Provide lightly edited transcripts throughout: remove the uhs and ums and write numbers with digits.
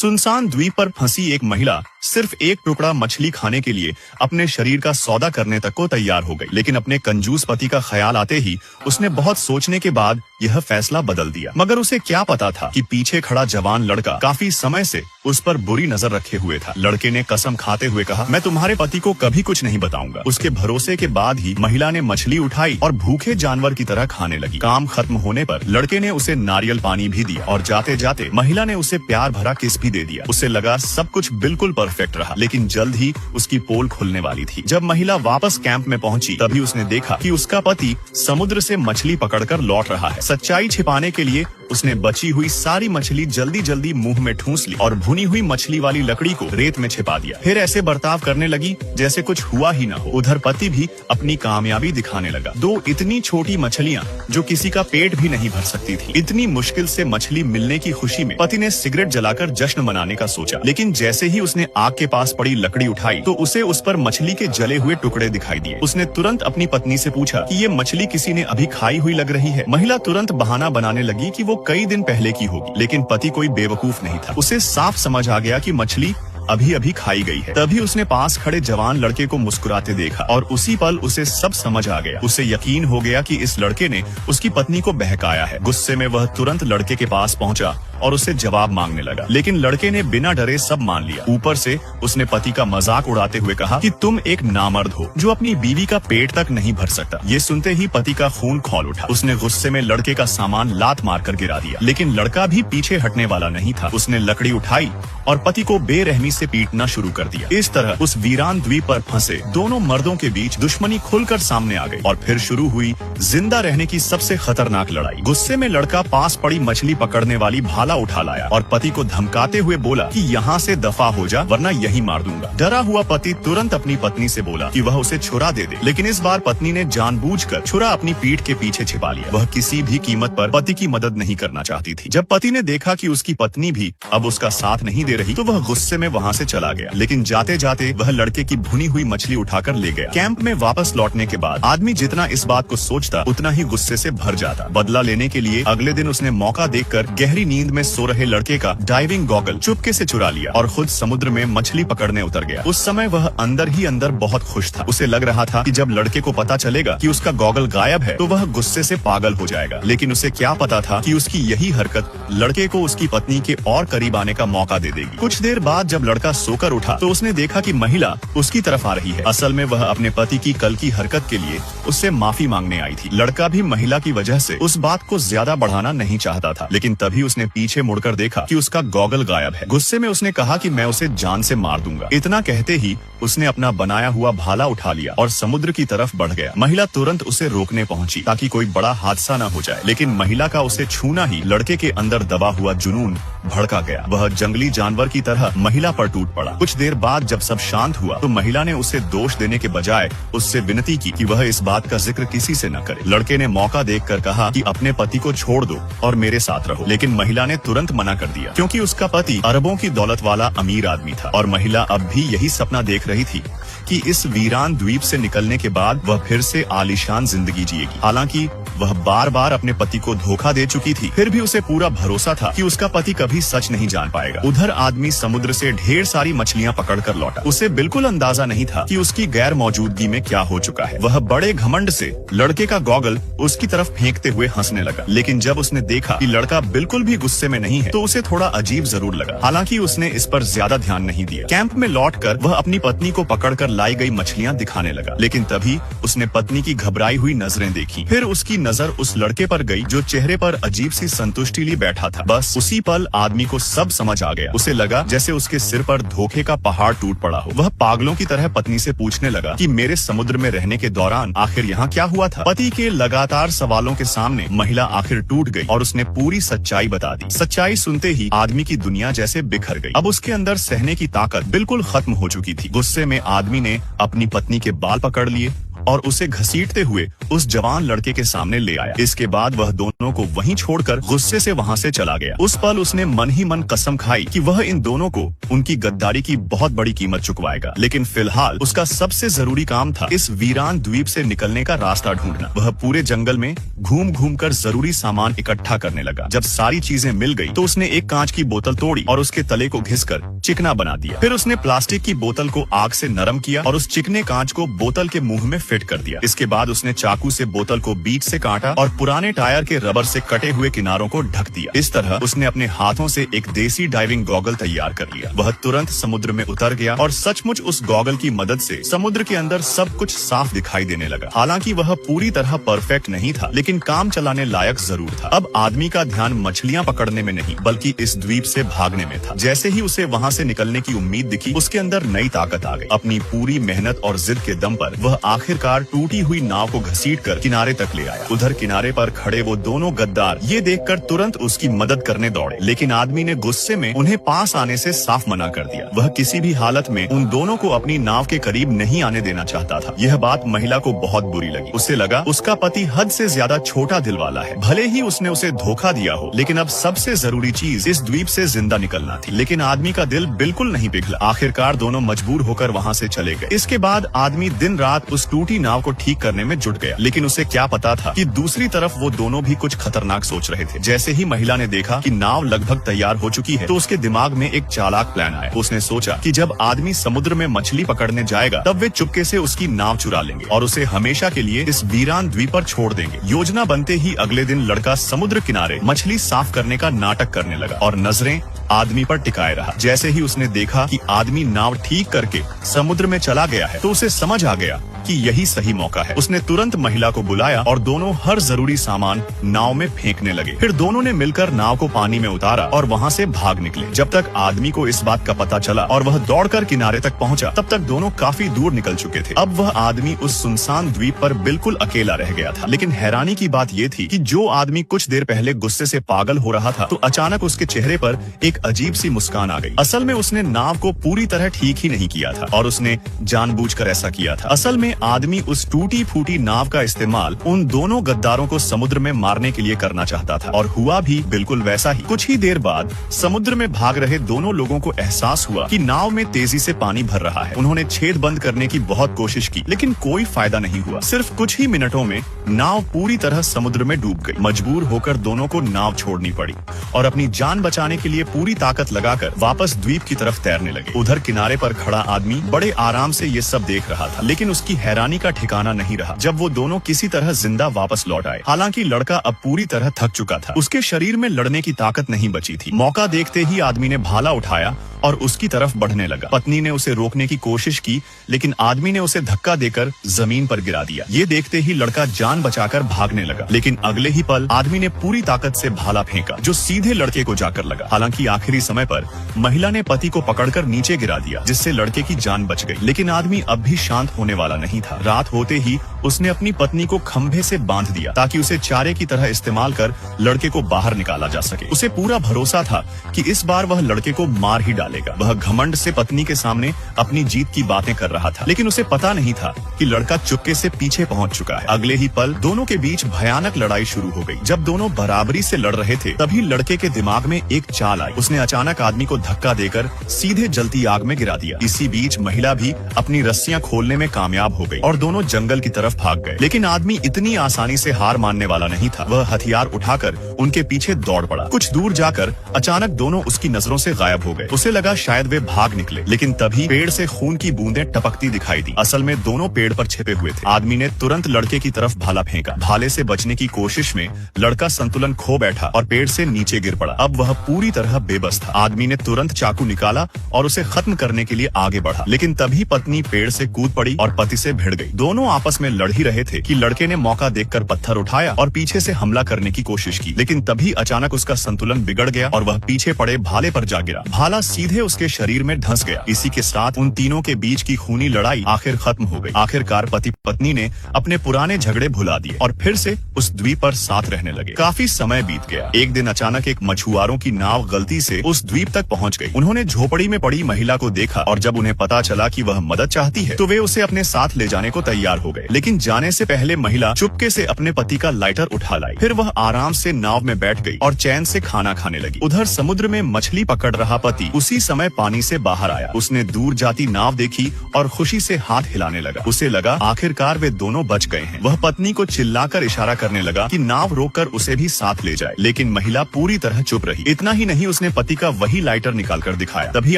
सुनसान द्वीप पर फंसी एक महिला सिर्फ एक टुकड़ा मछली खाने के लिए अपने शरीर का सौदा करने तक को तैयार हो गई। लेकिन अपने कंजूस पति का ख्याल आते ही उसने बहुत सोचने के बाद यह फैसला बदल दिया। मगर उसे क्या पता था कि पीछे खड़ा जवान लड़का काफी समय से उस पर बुरी नजर रखे हुए था। लड़के ने कसम खाते हुए कहा, मैं तुम्हारे पति को कभी कुछ नहीं बताऊंगा। उसके भरोसे के बाद ही महिला ने मछली उठाई और भूखे जानवर की तरह खाने लगी। काम खत्म होने पर लड़के ने उसे नारियल पानी भी दिया और जाते जाते महिला ने उसे प्यार भरा किस भी दे दिया। उसे लगा सब कुछ बिल्कुल परफेक्ट रहा, लेकिन जल्द ही उसकी पोल खुलने वाली थी। जब महिला वापस कैंप में पहुंची तभी उसने देखा कि उसका पति समुद्र से मछली पकड़कर लौट रहा है। सच्चाई छिपाने के लिए उसने बची हुई सारी मछली जल्दी जल्दी मुंह में ठूंस ली और भुनी हुई मछली वाली लकड़ी को रेत में छिपा दिया। फिर ऐसे बर्ताव करने लगी जैसे कुछ हुआ ही न हो। उधर पति भी अपनी कामयाबी दिखाने लगा। दो इतनी छोटी मछलियां जो किसी का पेट भी नहीं भर सकती थी। इतनी मुश्किल से मछली मिलने की खुशी में पति ने सिगरेट जलाकर जश्न मनाने का सोचा, लेकिन जैसे ही उसने आग के पास पड़ी लकड़ी उठाई तो उसे उस पर मछली के जले हुए टुकड़े दिखाई दिए। उसने तुरंत अपनी पत्नी से पूछा कि ये मछली किसी ने अभी खाई हुई लग रही है। महिला तुरंत बहाना बनाने लगी कि वो कई दिन पहले की होगी, लेकिन पति कोई बेवकूफ नहीं था। उसे साफ समझ आ गया कि मछली अभी अभी खाई गई है। तभी उसने पास खड़े जवान लड़के को मुस्कुराते देखा और उसी पल उसे सब समझ आ गया। उसे यकीन हो गया कि इस लड़के ने उसकी पत्नी को बहकाया है। गुस्से में वह तुरंत लड़के के पास पहुंचा और उससे जवाब मांगने लगा, लेकिन लड़के ने बिना डरे सब मान लिया। ऊपर से उसने पति का मजाक उड़ाते हुए कहा कि तुम एक नामर्द हो जो अपनी बीवी का पेट तक नहीं भर सकता। ये सुनते ही पति का खून खौल उठा। उसने गुस्से में लड़के का सामान लात मारकर गिरा दिया, लेकिन लड़का भी पीछे हटने वाला नहीं था। उसने लकड़ी उठाई और पति को बेरहमी से पीटना शुरू कर दिया। इस तरह उस वीरान द्वीप पर फंसे दोनों मर्दों के बीच दुश्मनी खुलकर सामने आ गई और फिर शुरू हुई जिंदा रहने की सबसे खतरनाक लड़ाई। गुस्से में लड़का पास पड़ी मछली पकड़ने वाली भाला उठा लाया और पति को धमकाते हुए बोला कि यहाँ से दफा हो जा वरना यही मार दूंगा। डरा हुआ पति तुरंत अपनी पत्नी से बोला कि वह उसे छुरा दे दे, लेकिन इस बार पत्नी ने जानबूझकर छुरा अपनी पीठ के पीछे छिपा लिया। वह किसी भी कीमत पर पति की मदद नहीं करना चाहती थी। जब पति ने देखा कि उसकी पत्नी भी अब उसका साथ नहीं दे रही तो वह गुस्से में वहाँ से चला गया, लेकिन जाते जाते वह लड़के की भुनी हुई मछली उठाकर ले गया। कैंप में वापस लौटने के बाद आदमी जितना इस बात को सोचता उतना ही गुस्से से भर जाता। बदला लेने के लिए अगले दिन उसने मौका देखकर गहरी नींद में सो रहे लड़के का डाइविंग गॉगल चुपके से चुरा लिया और खुद समुद्र में मछली पकड़ने उतर गया। उस समय वह अंदर ही अंदर बहुत खुश था। उसे लग रहा था कि जब लड़के को पता चलेगा कि उसका गॉगल गायब है तो वह गुस्से से पागल हो जाएगा, लेकिन उसे क्या पता था कि उसकी यही हरकत लड़के को उसकी पत्नी के और करीब आने का मौका दे देगी। कुछ देर बाद जब लड़का सोकर उठा तो उसने देखा कि महिला उसकी तरफ आ रही है। असल में वह अपने पति की कल की हरकत के लिए उससे माफी मांगने आई थी। लड़का भी महिला की वजह से उस बात को ज्यादा बढ़ाना नहीं चाहता था, लेकिन तभी उसने पीछे मुड़कर देखा कि उसका गॉगल गायब है। गुस्से में उसने कहा कि मैं उसे जान से मार दूंगा। इतना कहते ही उसने अपना बनाया हुआ भाला उठा लिया और समुद्र की तरफ बढ़ गया। महिला तुरंत उसे रोकने पहुंची ताकि कोई बड़ा हादसा न हो जाए, लेकिन महिला का उसे छूना ही लड़के के अंदर दबा हुआ जुनून भड़का गया। वह जंगली जानवर की तरह महिला पर टूट पड़ा। कुछ देर बाद जब सब शांत हुआ तो महिला ने उसे दोष देने के बजाय उससे विनती की कि वह इस बात का जिक्र किसी से न करे। लड़के ने मौका देखकर कहा कि अपने पति को छोड़ दो और मेरे साथ रहो, लेकिन महिला ने तुरंत मना कर दिया क्योंकि उसका पति अरबों की दौलत वाला अमीर आदमी था और महिला अब भी यही सपना देख रही थी कि इस वीरान द्वीप से निकलने के बाद वह फिर से आलीशान जिंदगी जिएगी। हालांकि वह बार बार अपने पति को धोखा दे चुकी थी, फिर भी उसे पूरा भरोसा था कि उसका पति कभी सच नहीं जान पाएगा। उधर आदमी समुद्र से ढेर सारी मछलियां पकड़कर लौटा। उसे बिल्कुल अंदाजा नहीं था कि उसकी गैर मौजूदगी में क्या हो चुका है। वह बड़े घमंड से लड़के का गॉगल उसकी तरफ फेंकते हुए हंसने लगा, लेकिन जब उसने देखा कि लड़का बिल्कुल भी गुस्से में नहीं है तो उसे थोड़ा अजीब जरूर लगा। हालांकि उसने इस पर ज्यादा ध्यान नहीं दिया। कैंप में लौटकर वह अपनी पत्नी को पकड़कर लाई गई मछलियां दिखाने लगा, लेकिन तभी उसने पत्नी की घबराई हुई नजरें देखी। फिर उसकी नजर उस लड़के पर गई जो चेहरे पर अजीब सी संतुष्टि लिए बैठा था। बस उसी पल आदमी को सब समझ आ गया। उसे लगा जैसे उसके सिर पर धोखे का पहाड़ टूट पड़ा हो। वह पागलों की तरह पत्नी से पूछने लगा कि मेरे समुद्र में रहने के दौरान आखिर यहाँ क्या हुआ था। पति के लगातार सवालों के सामने महिला आखिर टूट गई और उसने पूरी सच्चाई बता दी। सच्चाई सुनते ही आदमी की दुनिया जैसे बिखर गई। अब उसके अंदर सहने की ताकत बिल्कुल खत्म हो चुकी थी। गुस्से में आदमी ने अपनी पत्नी के बाल पकड़ लिए और उसे घसीटते हुए उस जवान लड़के के सामने ले आया। इसके बाद वह दोनों को वहीं छोड़कर गुस्से से वहां से चला गया। उस पल उसने मन ही मन कसम खाई कि वह इन दोनों को उनकी गद्दारी की बहुत बड़ी कीमत चुकवाएगा। लेकिन फिलहाल उसका सबसे जरूरी काम था इस वीरान द्वीप से निकलने का रास्ता ढूंढना। वह पूरे जंगल में घूम घूम कर जरूरी सामान इकट्ठा करने लगा। जब सारी चीजें मिल गई तो उसने एक कांच की बोतल तोड़ी और उसके तले को घिसकर चिकना बना दिया। फिर उसने प्लास्टिक की बोतल को आग से नरम किया और उस चिकने कांच को बोतल के मुंह में फिट कर दिया। इसके बाद उसने चाकू से बोतल को बीच से काटा और पुराने टायर के रबर से कटे हुए किनारों को ढक दिया। इस तरह उसने अपने हाथों से एक देसी डाइविंग गॉगल तैयार कर लिया। वह तुरंत समुद्र में उतर गया और सचमुच उस गॉगल की मदद से समुद्र के अंदर सब कुछ साफ दिखाई देने लगा। हालांकि वह पूरी तरह परफेक्ट नहीं था, लेकिन काम चलाने लायक जरूर था। अब आदमी का ध्यान मछलियां पकड़ने में नहीं बल्कि इस द्वीप से भागने में था। जैसे ही उसे वहां से निकलने की उम्मीद दिखी, उसके अंदर नई ताकत आ गई। अपनी पूरी मेहनत और जिद के दम पर वह आखिरकार टूटी हुई नाव को घसीटकर किनारे तक ले आया। उधर किनारे पर खड़े वो दोनों गद्दार ये देखकर तुरंत उसकी मदद करने दौड़े, लेकिन आदमी ने गुस्से में उन्हें पास आने से साफ मना कर दिया। वह किसी भी हालत में उन दोनों को अपनी नाव के करीब नहीं आने देना चाहता था। यह बात महिला को बहुत बुरी लगी। उसे लगा उसका पति हद से ज्यादा छोटा दिल वाला है। भले ही उसने उसे धोखा दिया हो, लेकिन अब सबसे जरूरी चीज इस द्वीप से जिंदा निकलना थी। लेकिन आदमी का दिल बिल्कुल नहीं पिघला। आखिरकार दोनों मजबूर होकर वहाँ से चले गए। इसके बाद आदमी दिन रात उस टूटी नाव को ठीक करने में जुट गया। लेकिन उसे क्या पता था कि दूसरी तरफ वो दोनों भी कुछ खतरनाक सोच रहे थे। जैसे ही महिला ने देखा कि नाव लगभग तैयार हो चुकी है, तो उसके दिमाग में एक चालाक प्लान आया। उसने सोचा कि जब आदमी समुद्र में मछली पकड़ने जाएगा, तब वे चुपके से उसकी नाव चुरा लेंगे और उसे हमेशा के लिए इस वीरान द्वीप पर छोड़ देंगे। योजना बनते ही अगले दिन लड़का समुद्र किनारे मछली साफ करने का नाटक करने लगा और नजरें आदमी पर टिकाए रहा। जैसे ही उसने देखा कि आदमी नाव ठीक करके समुद्र में चला गया है, तो उसे समझ आ गया कि यही सही मौका है। उसने तुरंत महिला को बुलाया और दोनों हर जरूरी सामान नाव में फेंकने लगे। फिर दोनों ने मिलकर नाव को पानी में उतारा और वहाँ से भाग निकले। जब तक आदमी को इस बात का पता चला और वह दौड़कर किनारे तक पहुँचा, तब तक दोनों काफी दूर निकल चुके थे। अब वह आदमी उस सुनसान द्वीप पर बिल्कुल अकेला रह गया था। लेकिन हैरानी की बात यह थी कि जो आदमी कुछ देर पहले गुस्से से पागल हो रहा था, तो अचानक उसके चेहरे पर एक अजीब सी मुस्कान आ गई। असल में उसने नाव को पूरी तरह ठीक ही नहीं किया था और उसने जानबूझकर ऐसा किया था। असल में आदमी उस टूटी फूटी नाव का इस्तेमाल उन दोनों गद्दारों को समुद्र में मारने के लिए करना चाहता था, और हुआ भी बिल्कुल वैसा ही। कुछ ही देर बाद समुद्र में भाग रहे दोनों लोगों को एहसास हुआ कि नाव में तेजी से पानी भर रहा है। उन्होंने छेद बंद करने की बहुत कोशिश की, लेकिन कोई फायदा नहीं हुआ। सिर्फ कुछ ही मिनटों में नाव पूरी तरह समुद्र में डूब गई। मजबूर होकर दोनों को नाव छोड़नी पड़ी और अपनी जान बचाने के लिए पूरी ताकत लगाकर वापस द्वीप की तरफ तैरने लगे। उधर किनारे पर खड़ा आदमी बड़े आराम से ये सब देख रहा था, लेकिन उसकी हैरानी का ठिकाना नहीं रहा जब वो दोनों किसी तरह जिंदा वापस लौट आए। हालांकि लड़का अब पूरी तरह थक चुका था। उसके शरीर में लड़ने की ताकत नहीं बची थी। मौका देखते ही आदमी ने भाला उठाया और उसकी तरफ बढ़ने लगा। पत्नी ने उसे रोकने की कोशिश की, लेकिन आदमी ने उसे धक्का देकर जमीन पर गिरा दिया। ये देखते ही लड़का जान बचाकर भागने लगा, लेकिन अगले ही पल आदमी ने पूरी ताकत से भाला फेंका, जो सीधे लड़के को जाकर लगा। हालांकि आखिरी समय पर महिला ने पति को पकड़कर नीचे गिरा दिया, जिससे लड़के की जान बच गई। लेकिन आदमी अब भी शांत होने वाला नहीं था। रात होते ही उसने अपनी पत्नी को खंभे से बांध दिया ताकि उसे चारे की तरह इस्तेमाल कर लड़के को बाहर निकाला जा सके। उसे पूरा भरोसा था कि इस बार वह लड़के को मार ही डालेगा। वह घमंड से पत्नी के सामने अपनी जीत की बातें कर रहा था, लेकिन उसे पता नहीं था कि लड़का चुपके से पीछे पहुंच चुका है। अगले ही पल दोनों के बीच भयानक लड़ाई शुरू हो गई। जब दोनों बराबरी से लड़ रहे थे, तभी लड़के के दिमाग में एक चाल आई। उसने अचानक आदमी को धक्का देकर सीधे जलती आग में गिरा दिया। इसी बीच महिला भी अपनी रस्सियां खोलने में कामयाब हो गई और दोनों जंगल की तरफ भाग गए। लेकिन आदमी इतनी आसानी से हार मानने वाला नहीं था। वह हथियार उठाकर उनके पीछे दौड़ पड़ा। कुछ दूर जाकर अचानक दोनों उसकी नजरों से गायब हो गए। उसे लगा शायद वे भाग निकले, लेकिन तभी पेड़ से खून की बूंदें टपकती दिखाई दी। असल में दोनों पेड़ पर छिपे हुए थे। आदमी ने तुरंत लड़के की तरफ भाला फेंका। भाले से बचने की कोशिश में लड़का संतुलन खो बैठा और पेड़ से नीचे गिर पड़ा। अब वह पूरी तरह बेबस था। आदमी ने तुरंत चाकू निकाला और उसे खत्म करने के लिए आगे बढ़ा, लेकिन तभी पत्नी पेड़ से कूद पड़ी और पति से भिड़ गई। दोनों आपस में लड़ ही रहे थे कि लड़के ने मौका देखकर पत्थर उठाया और पीछे से हमला करने की कोशिश की, लेकिन तभी अचानक उसका संतुलन बिगड़ गया और वह पीछे पड़े भाले पर जा गिरा। भाला सीधे उसके शरीर में धंस गया। इसी के साथ उन तीनों के बीच की खूनी लड़ाई आखिर खत्म हो गई। आखिरकार पति पत्नी ने अपने पुराने झगड़े भुला दिए और फिर से उस द्वीप पर साथ रहने लगे। काफी समय बीत गया। एक दिन अचानक एक मछुआरों की नाव गलती से उस द्वीप तक पहुंच गई। उन्होंने झोपड़ी में पड़ी महिला को देखा और जब उन्हें पता चला कि वह मदद चाहती है, तो वे उसे अपने साथ ले जाने को तैयार हो गए। लेकिन लेकिन जाने से पहले महिला चुपके से अपने पति का लाइटर उठा लाई। फिर वह आराम से नाव में बैठ गई और चैन से खाना खाने लगी। उधर समुद्र में मछली पकड़ रहा पति उसी समय पानी से बाहर आया। उसने दूर जाती नाव देखी और खुशी से हाथ हिलाने लगा। उसे लगा आखिरकार वे दोनों बच गए हैं। वह पत्नी को चिल्लाकर इशारा करने लगा कि नाव रोककर उसे भी साथ ले जाए, लेकिन महिला पूरी तरह चुप रही। इतना ही नहीं, उसने पति का वही लाइटर निकाल कर दिखाया। तभी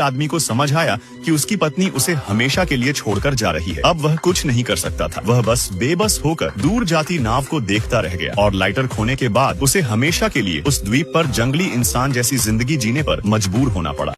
आदमी को समझ आया कि उसकी पत्नी उसे हमेशा के लिए छोड़कर जा रही है। अब वह कुछ नहीं कर सकता था। वह बस बेबस होकर दूर जाती नाव को देखता रह गया और लाइटर खोने के बाद उसे हमेशा के लिए उस द्वीप पर जंगली इंसान जैसी जिंदगी जीने पर मजबूर होना पड़ा।